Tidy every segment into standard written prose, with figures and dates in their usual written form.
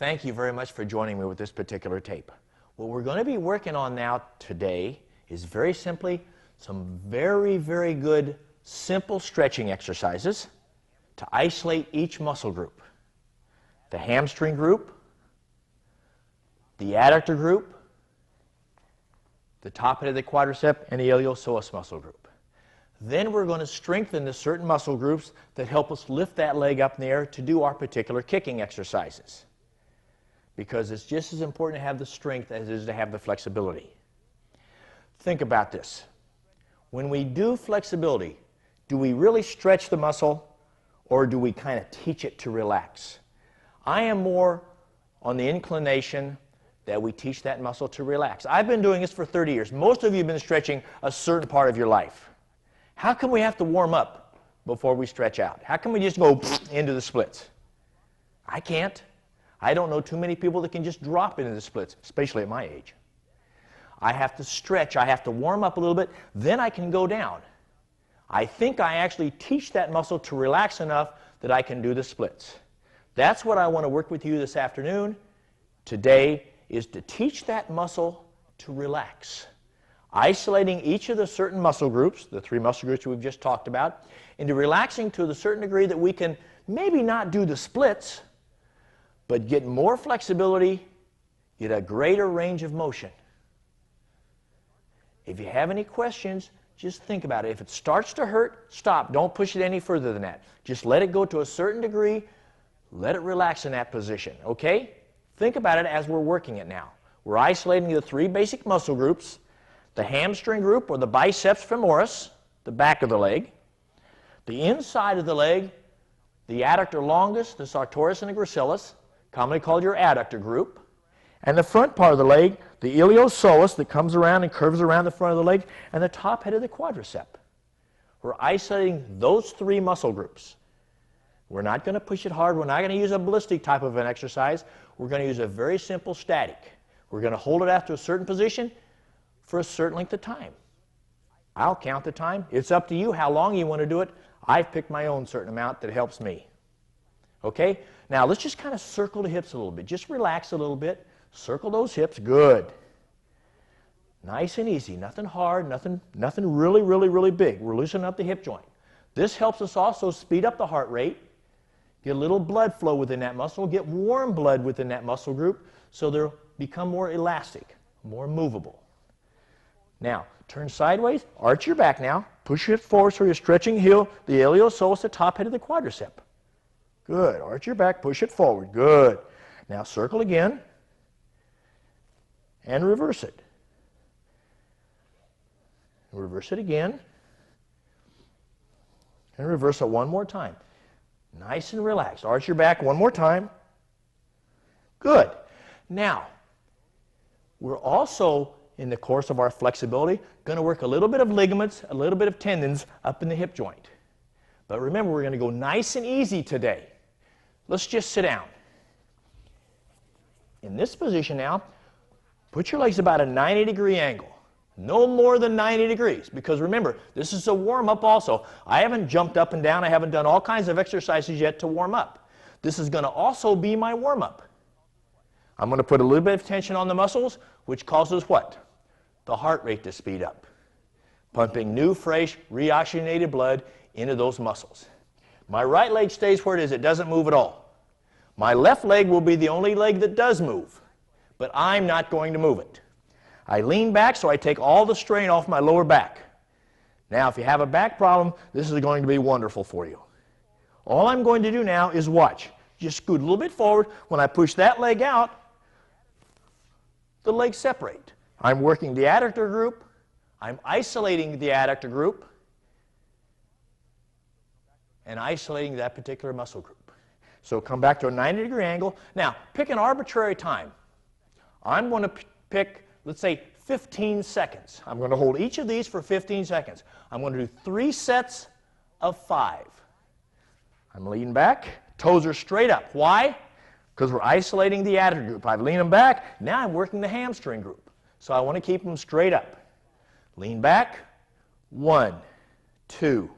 Thank you very much for joining me with this particular tape. What we're going to be working on now today is very simply some very, very good simple stretching exercises to isolate each muscle group. The hamstring group, the adductor group, the top head of the quadricep, and the iliopsoas muscle group. Then we're going to strengthen the certain muscle groups that help us lift that leg up in the air to do our particular kicking exercises. Because it's just as important to have the strength as it is to have the flexibility. Think about this. When we do flexibility, do we really stretch the muscle or do we kind of teach it to relax? I am more on the inclination that we teach that muscle to relax. I've been doing this for 30 years. Most of you have been stretching a certain part of your life. How come we have to warm up before we stretch out? How come we just go into the splits? I can't. I don't know too many people that can just drop into the splits, especially at my age. I have to stretch, I have to warm up a little bit, then I can go down. I think I actually teach that muscle to relax enough that I can do the splits. That's what I want to work with you this afternoon. Today is to teach that muscle to relax. Isolating each of the certain muscle groups, the three muscle groups we've just talked about, into relaxing to the certain degree that we can maybe not do the splits, but get more flexibility, get a greater range of motion. If you have any questions, just think about it. If it starts to hurt, stop. Don't push it any further than that. Just let it go to a certain degree. Let it relax in that position, okay? Think about it as we're working it now. We're isolating the three basic muscle groups, the hamstring group, or the biceps femoris, the back of the leg, the inside of the leg, the adductor longus, the sartorius, and the gracilis, commonly called your adductor group, and the front part of the leg, the iliopsoas that comes around and curves around the front of the leg, and the top head of the quadricep. We're isolating those three muscle groups. We're not going to push it hard. We're not going to use a ballistic type of an exercise. We're going to use a very simple static. We're going to hold it after a certain position for a certain length of time. I'll count the time. It's up to you how long you want to do it. I've picked my own certain amount that helps me. Okay? Now let's just kind of circle the hips a little bit. Just relax a little bit. Circle those hips. Good. Nice and easy. Nothing hard. Nothing really, really, really big. We're loosening up the hip joint. This helps us also speed up the heart rate, get a little blood flow within that muscle, get warm blood within that muscle group so they'll become more elastic, more movable. Now, turn sideways, arch your back now, push your hip forward so you're stretching the iliopsoas, the top head of the quadricep. Good. Arch your back, push it forward. Good. Now circle again and reverse it. Reverse it again and reverse it one more time. Nice and relaxed. Arch your back one more time. Good. Now, we're also, in the course of our flexibility, going to work a little bit of ligaments, a little bit of tendons up in the hip joint. But remember, we're going to go nice and easy today. Let's just sit down. In this position now, put your legs about a 90-degree angle. No more than 90 degrees, because remember, this is a warm-up also. I haven't jumped up and down. I haven't done all kinds of exercises yet to warm up. This is going to also be my warm-up. I'm going to put a little bit of tension on the muscles, which causes what? The heart rate to speed up, pumping new, fresh, reoxygenated blood into those muscles. My right leg stays where it is. It doesn't move at all. My left leg will be the only leg that does move, but I'm not going to move it. I lean back so I take all the strain off my lower back. Now, if you have a back problem, this is going to be wonderful for you. All I'm going to do now is watch. Just scoot a little bit forward. When I push that leg out, the legs separate. I'm working the adductor group. I'm isolating the adductor group and isolating that particular muscle group. So come back to a 90-degree angle. Now, pick an arbitrary time. I'm going to pick, let's say, 15 seconds. I'm going to hold each of these for 15 seconds. I'm going to do 3 sets of 5. I'm leaning back. Toes are straight up. Why? Because we're isolating the adductor group. I've leaned them back. Now I'm working the hamstring group. So I want to keep them straight up. Lean back. 1, 2,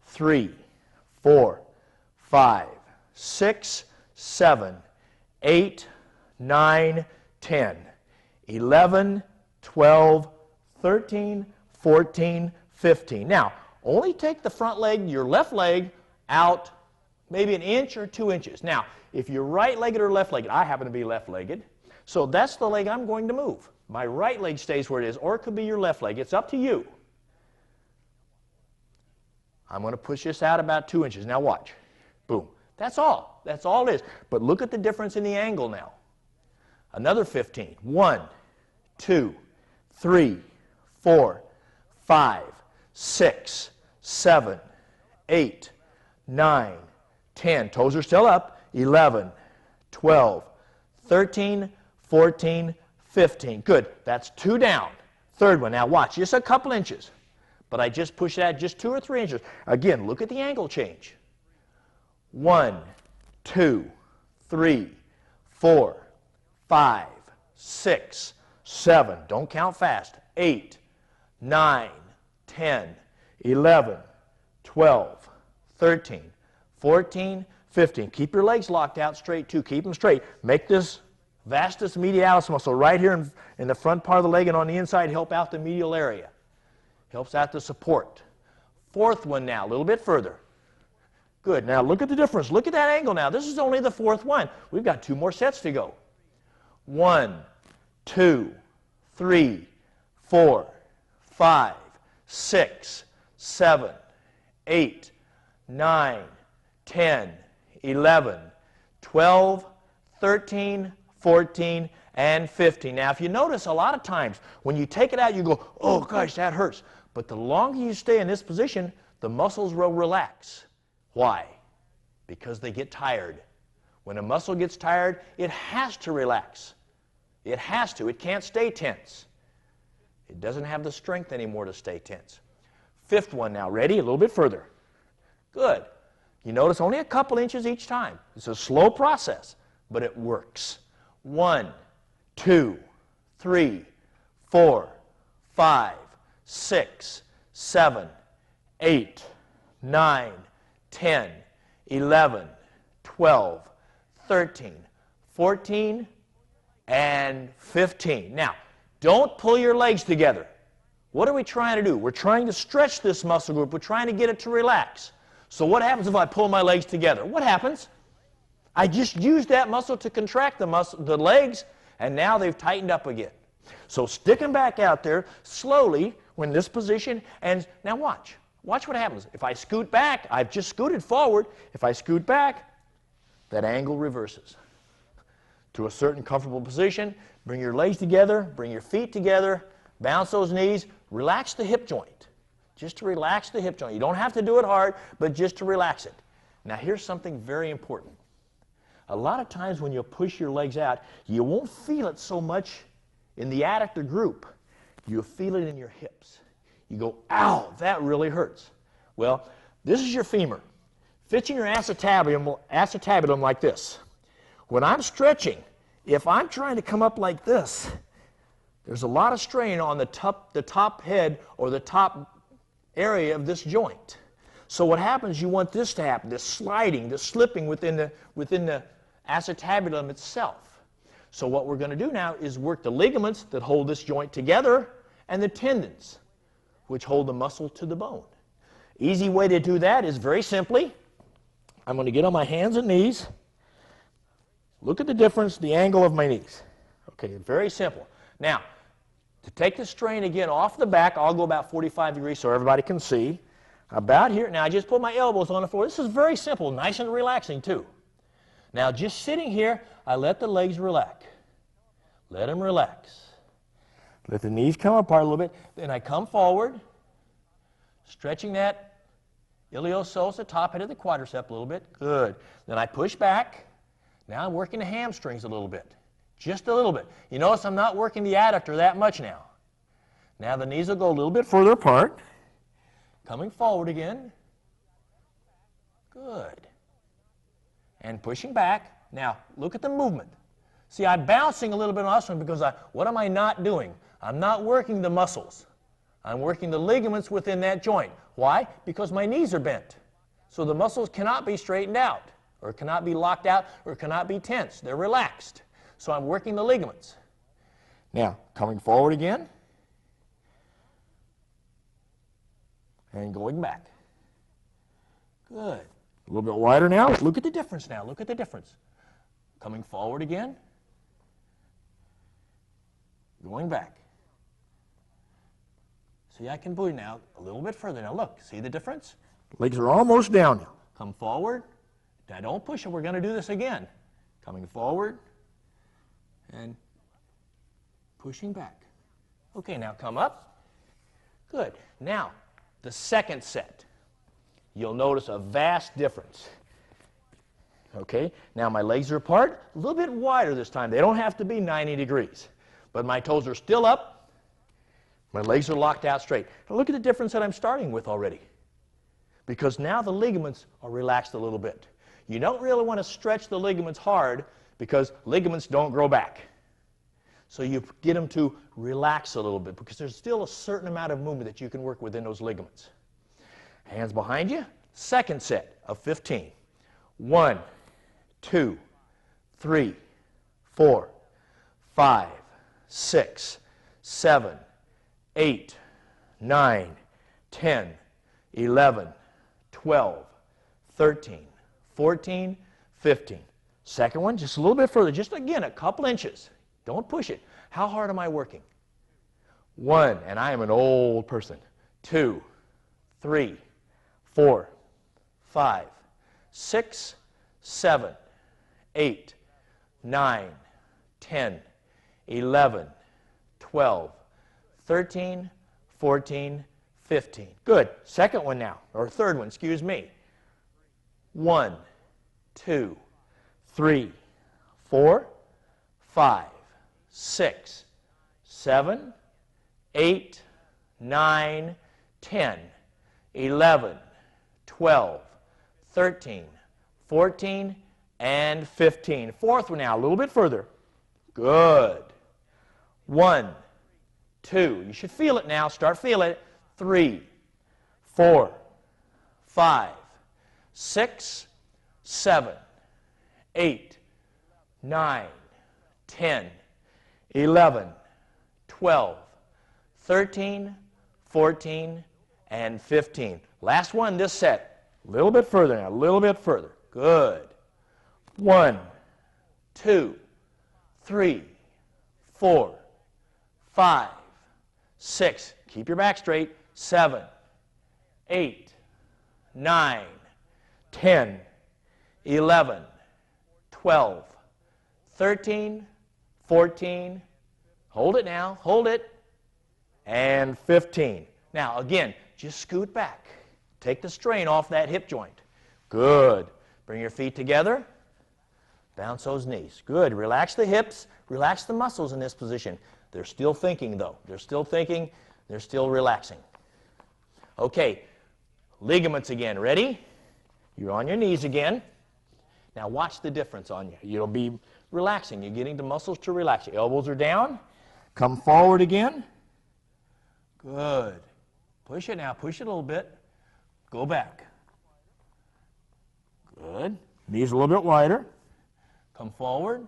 3, 4, 5, 6, 7, 8, 9, 10, 11, 12, 13, 14, 15. Now, only take the front leg, your left leg, out maybe an inch or 2 inches. Now, if you're right-legged or left-legged, I happen to be left-legged, so that's the leg I'm going to move. My right leg stays where it is, or it could be your left leg. It's up to you. I'm going to push this out about 2 inches. Now watch. Boom. That's all. That's all it is. But look at the difference in the angle now. Another 15. 1, 2, 3, 4, 5, 6, 7, 8, 9, 10. Toes are still up. 11, 12, 13, 14, 15. Good. That's 2 down. Third one. Now watch. Just a couple inches. But I just push that just 2 or 3 inches. Again, look at the angle change. 1, 2, 3, 4, 5, 6, 7. Don't count fast. 8, 9, 10, 11, 12, 13, 14, 15. Keep your legs locked out straight too. Keep them straight. Make this vastus medialis muscle right here in the front part of the leg and on the inside help out the medial area. Helps out the support. Fourth one now, a little bit further. Good. Now look at the difference. Look at that angle now. This is only the fourth one. We've got 2 more sets to go. 1, 2, 3, 4, 5, 6, 7, 8, 9, 10, 11, 12, 13, 14, and 15. Now, if you notice, a lot of times when you take it out, you go, oh gosh, that hurts. But the longer you stay in this position, the muscles will relax. Why? Because they get tired. When a muscle gets tired, it has to relax. It has to. It can't stay tense. It doesn't have the strength anymore to stay tense. Fifth one now. Ready? A little bit further. Good. You notice only a couple inches each time. It's a slow process, but it works. 1, 2, 3, 4, 5, 6, 7, 8, 9, 10, 11, 12, 13, 14, and 15. Now, don't pull your legs together. What are we trying to do? We're trying to stretch this muscle group. We're trying to get it to relax. So what happens if I pull my legs together? What happens? I just used that muscle to contract the legs, and now they've tightened up again. So stick them back out there slowly when in this position, and now watch. Watch what happens. If I scoot back, I've just scooted forward. If I scoot back, that angle reverses to a certain comfortable position. Bring your legs together, bring your feet together, bounce those knees, relax the hip joint. Just to relax the hip joint. You don't have to do it hard, but just to relax it. Now here's something very important. A lot of times when you push your legs out, you won't feel it so much in the adductor group. You'll feel it in your hips. You go, ow, that really hurts. Well, this is your femur. Fits in your acetabulum like this. When I'm stretching, if I'm trying to come up like this, there's a lot of strain on the top head or the top area of this joint. So what happens, you want this to happen, this sliding, this slipping within the acetabulum itself. So what we're going to do now is work the ligaments that hold this joint together and the tendons, which hold the muscle to the bone. Easy way to do that is very simply, I'm going to get on my hands and knees. Look at the difference, the angle of my knees. Okay, very simple. Now, to take the strain again off the back, I'll go about 45 degrees so everybody can see. About here, now I just put my elbows on the floor. This is very simple, nice and relaxing too. Now just sitting here, I let the legs relax. Let them relax. Let the knees come apart a little bit. Then I come forward, stretching that iliopsoas, the top head of the quadricep a little bit. Good. Then I push back. Now I'm working the hamstrings a little bit. Just a little bit. You notice I'm not working the adductor that much now. Now the knees will go a little bit further apart. Coming forward again. Good. And pushing back. Now, look at the movement. See, I'm bouncing a little bit on this one because what am I not doing? I'm not working the muscles. I'm working the ligaments within that joint. Why? Because my knees are bent. So the muscles cannot be straightened out, or cannot be locked out, or cannot be tense. They're relaxed. So I'm working the ligaments. Now, coming forward again. And going back. Good. A little bit wider now. Look at the difference now. Look at the difference. Coming forward again. Going back. See, I can move now a little bit further. Now look, see the difference? Legs are almost down now. Come forward. Now don't push it. We're going to do this again. Coming forward and pushing back. Okay, now come up. Good. Now, the second set. You'll notice a vast difference. Okay, now my legs are apart, a little bit wider this time. They don't have to be 90 degrees, but my toes are still up. My legs are locked out straight. Now look at the difference that I'm starting with already, because now the ligaments are relaxed a little bit. You don't really want to stretch the ligaments hard because ligaments don't grow back. So you get them to relax a little bit because there's still a certain amount of movement that you can work within those ligaments. Hands behind you. Second set of 15. 1, 2, 3, 4, 5, 6, 7, 8, 9, 10, 11, 12, 13, 14, 15. Second one, just a little bit further. Just again, a couple inches. Don't push it. How hard am I working? 1, and I am an old person. 2, 3, 4, 5, 6, 7, 8, 9, 10, 11, 12, 13, 14, 15. Good. Second one now, or third one, excuse me. 1, 2, 3, 4, 5, 6, 7, 8, 9, 10, 11, 12, 13, 14, and 15. Fourth one now, a little bit further. Good. 1, 2, you should feel it now, start feeling it. 3, 4, 5, 6, 7, 8, 9, 10, 11, 12, 13, 14, and 15. Last one, this set. A little bit further now, a little bit further. Good. 1, 2, 3, 4, 5, 6. Keep your back straight. 7, 8, 9, 10, 11, 12, 13, 14. Hold it now. Hold it. And 15. Now, again, just scoot back. Take the strain off that hip joint. Good. Bring your feet together. Bounce those knees. Good. Relax the hips. Relax the muscles in this position. They're still thinking, though. They're still thinking. They're still relaxing. Okay. Ligaments again. Ready? You're on your knees again. Now watch the difference on you. You'll be relaxing. You're getting the muscles to relax. Your elbows are down. Come forward again. Good. Push it now. Push it a little bit. Go back. Good. Knees a little bit wider. Come forward.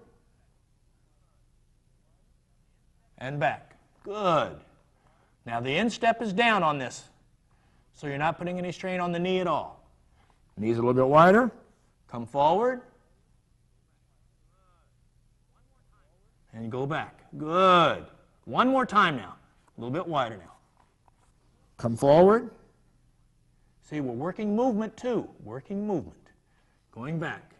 And back. Good. Now the instep is down on this, so you're not putting any strain on the knee at all. Knees a little bit wider. Come forward. And go back. Good. One more time now. A little bit wider now. Come forward. See, we're working movement too. Working movement. Going back.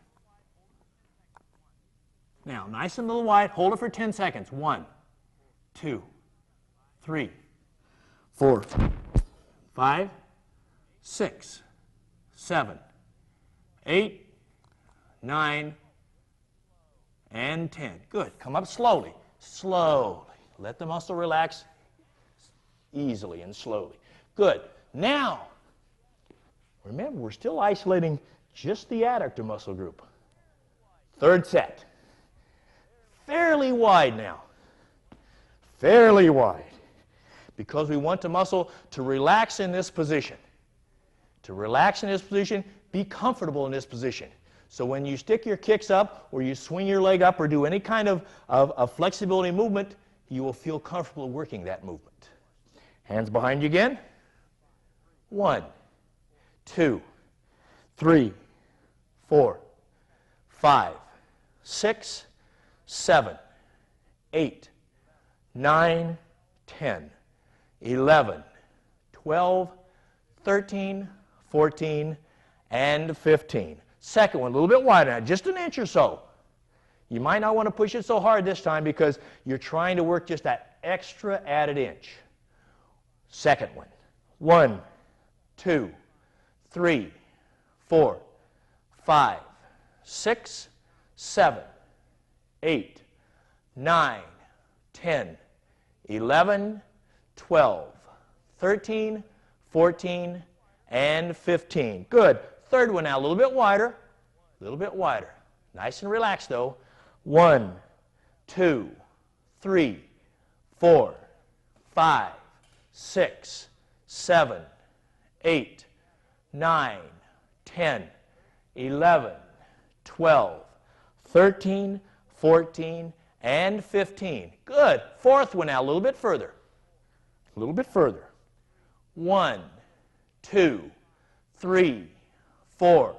Now, nice and a little wide. Hold it for 10 seconds. 1, 2, 3, 4, 5, 6, 7, 8, 9, and 10. Good. Come up slowly. Slowly. Let the muscle relax easily and slowly. Good. Now, remember, we're still isolating just the adductor muscle group. Third set. Fairly wide now. Fairly wide. Because we want the muscle to relax in this position. To relax in this position, be comfortable in this position. So when you stick your kicks up or you swing your leg up or do any kind of flexibility movement, you will feel comfortable working that movement. Hands behind you again. 1, 2, 3, 4, 5, 6, 7, 8, 9, 10, 11, 12, 13, 14, and 15. Second one, a little bit wider now, just an inch or so. You might not want to push it so hard this time because you're trying to work just that extra added inch. Second one. 1, 2, 3, 4, 5, 6, 7, 8, 9, 10, 11, 12, 13, 14, and 15. Good. Third one now, a little bit wider. A little bit wider. Nice and relaxed though. 1, 2, 3, 4, 5, 6, 7, 8, 9, 10, 11, 12, 13, 14, and 15. Good. Fourth one now, a little bit further. A little bit further. 1, 2, 3, 4,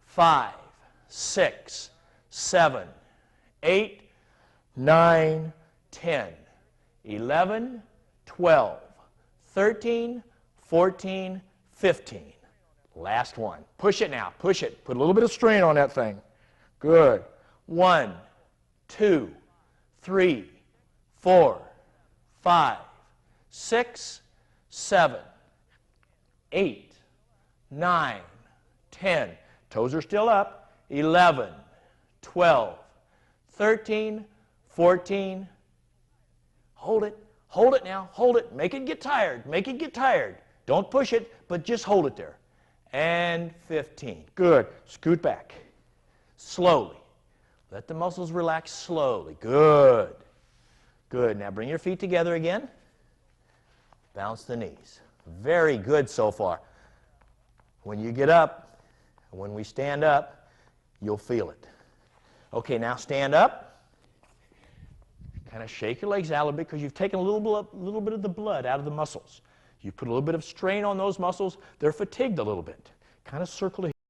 5, 6, 7, 8, 9, 10, 11, 12, 13, 14, 15. Last one. Push it now. Push it. Put a little bit of strain on that thing. Good. 1, 2, 3, 4, 5, 6, 7, 8, 9, 10. Toes are still up. 11, 12, 13, 14. Hold it. Hold it now. Hold it. Make it get tired. Make it get tired. Don't push it, but just hold it there. And 15. Good. Scoot back. Slowly. Let the muscles relax slowly. Good. Good. Now bring your feet together again. Bounce the knees. Very good so far. When you get up, when we stand up, you'll feel it. Okay, now stand up. Kind of shake your legs out a little bit because you've taken a little bit of the blood out of the muscles. You put a little bit of strain on those muscles. They're fatigued a little bit. Kind of circle